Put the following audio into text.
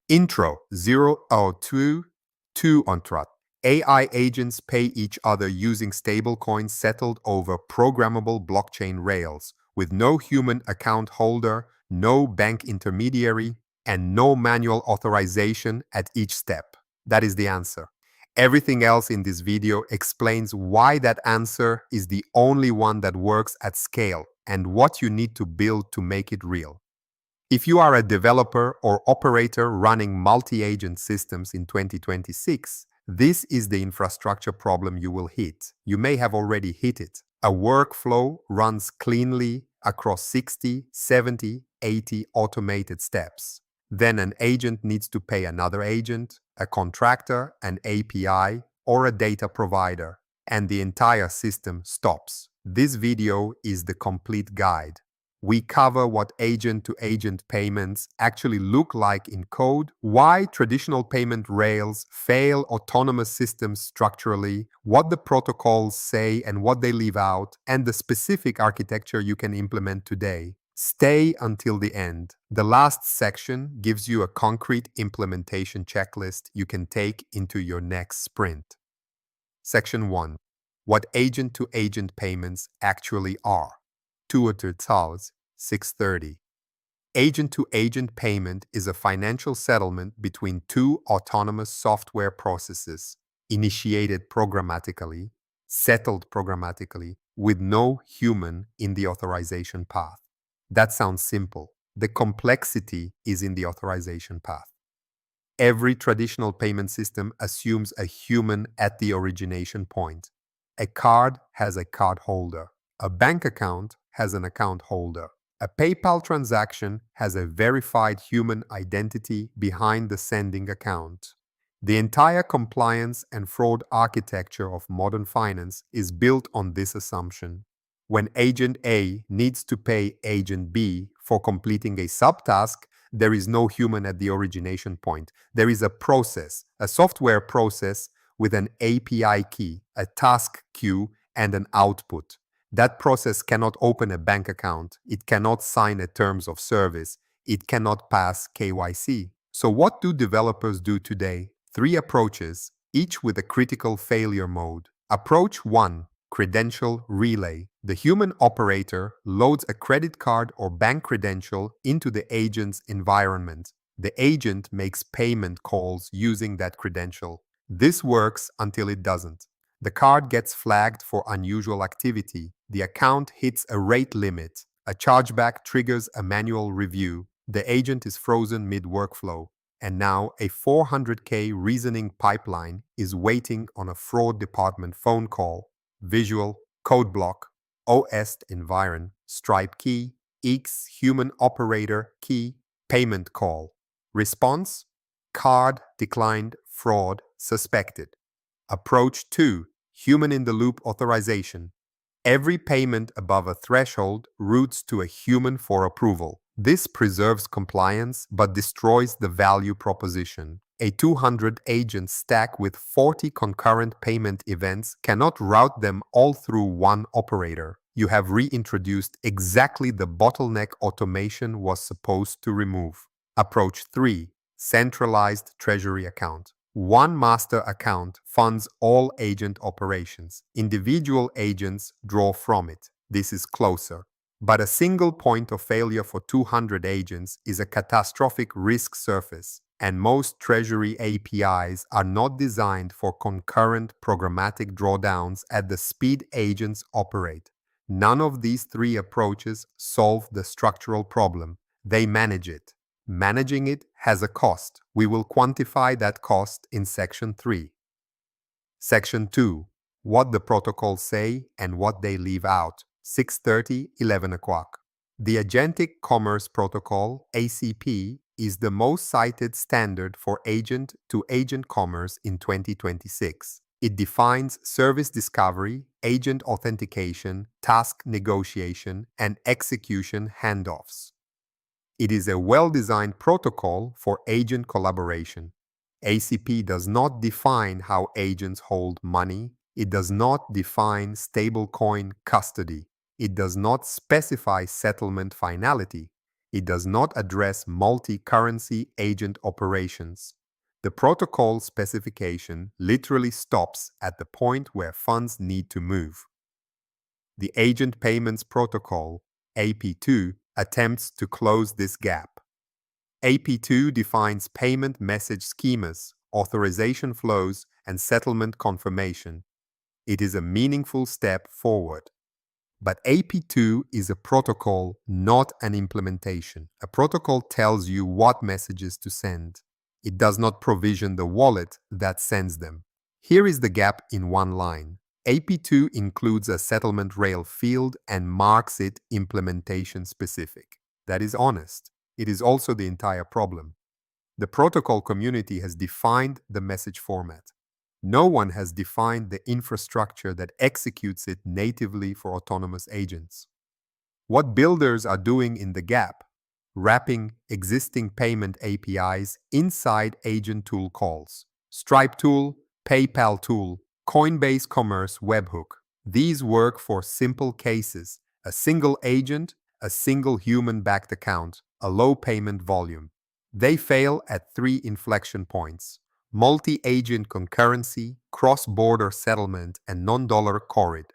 Intro 002 Ontrat. AI agents pay each other using stablecoins settled over programmable blockchain rails, with no human account holder, no bank intermediary, and no manual authorization at each step. That is the answer. Everything else in this video explains why that answer is the only one that works at scale and what you need to build to make it real. If you are a developer or operator running multi-agent systems in 2026, this is the infrastructure problem you will hit. You may have already hit it. A workflow runs cleanly across 60, 70, 80 automated steps. Then an agent needs to pay another agent, a contractor, an API, or a data provider, and the entire system stops. This video is the complete guide. We cover what agent-to-agent payments actually look like in code, why traditional payment rails fail autonomous systems structurally, what the protocols say and what they leave out, and the specific architecture you can implement today. Stay until the end. The last section gives you a concrete implementation checklist you can take into your next sprint. Section 1. What agent-to-agent payments actually are. Buildertools 630. Agent-to-agent payment is a financial settlement between two autonomous software processes, initiated programmatically, settled programmatically, with no human in the authorization path. That sounds simple. The complexity is in the authorization path. Every traditional payment system assumes a human at the origination point. A card has a card holder. A bank account has an account holder. A PayPal transaction has a verified human identity behind the sending account. The entire compliance and fraud architecture of modern finance is built on this assumption. When Agent A needs to pay Agent B for completing a subtask, there is no human at the origination point. There is a process, a software process with an API key, a task queue, and an output. That process cannot open a bank account. It cannot sign a terms of service. It cannot pass KYC. So what do developers do today? 3 approaches, each with a critical failure mode. Approach 1, credential relay. The human operator loads a credit card or bank credential into the agent's environment. The agent makes payment calls using that credential. This works until it doesn't. The card gets flagged for unusual activity. The account hits a rate limit. A chargeback triggers a manual review. The agent is frozen mid-workflow. And now a 400K reasoning pipeline is waiting on a fraud department phone call. Visual, code block, OS environ, Stripe key, X human operator key, payment call. Response: card declined, fraud suspected. Approach 2, human-in-the-loop authorization. Every payment above a threshold routes to a human for approval. This preserves compliance but destroys the value proposition. A 200-agent stack with 40 concurrent payment events cannot route them all through one operator. You have reintroduced exactly the bottleneck automation was supposed to remove. Approach 3, centralized treasury account. One master account funds all agent operations. Individual agents draw from it. This is closer. But a single point of failure for 200 agents is a catastrophic risk surface, and most treasury APIs are not designed for concurrent programmatic drawdowns at the speed agents operate. None of these 3 approaches solve the structural problem. They manage it. Managing it has a cost. We will quantify that cost in Section 3. Section 2. What the protocols say and what they leave out. 6:30, 11 o'clock. The Agentic Commerce Protocol, ACP, is the most cited standard for agent-to-agent commerce in 2026. It defines service discovery, agent authentication, task negotiation, and execution handoffs. It is a well-designed protocol for agent collaboration. ACP does not define how agents hold money. It does not define stablecoin custody. It does not specify settlement finality. It does not address multi-currency agent operations. The protocol specification literally stops at the point where funds need to move. The Agent Payments Protocol, AP2, attempts to close this gap. AP2 defines payment message schemas, authorization flows, and settlement confirmation. It is a meaningful step forward. But AP2 is a protocol, not an implementation. A protocol tells you what messages to send. It does not provision the wallet that sends them. Here is the gap in one line. AP2 includes a settlement rail field and marks it implementation specific. That is honest. It is also the entire problem. The protocol community has defined the message format. No one has defined the infrastructure that executes it natively for autonomous agents. What builders are doing in the gap, wrapping existing payment APIs inside agent tool calls. Stripe tool, PayPal tool, Coinbase Commerce webhook. These work for simple cases, a single agent, a single human-backed account, a low payment volume. They fail at 3 inflection points: multi-agent concurrency, cross-border settlement, and non-dollar corrid.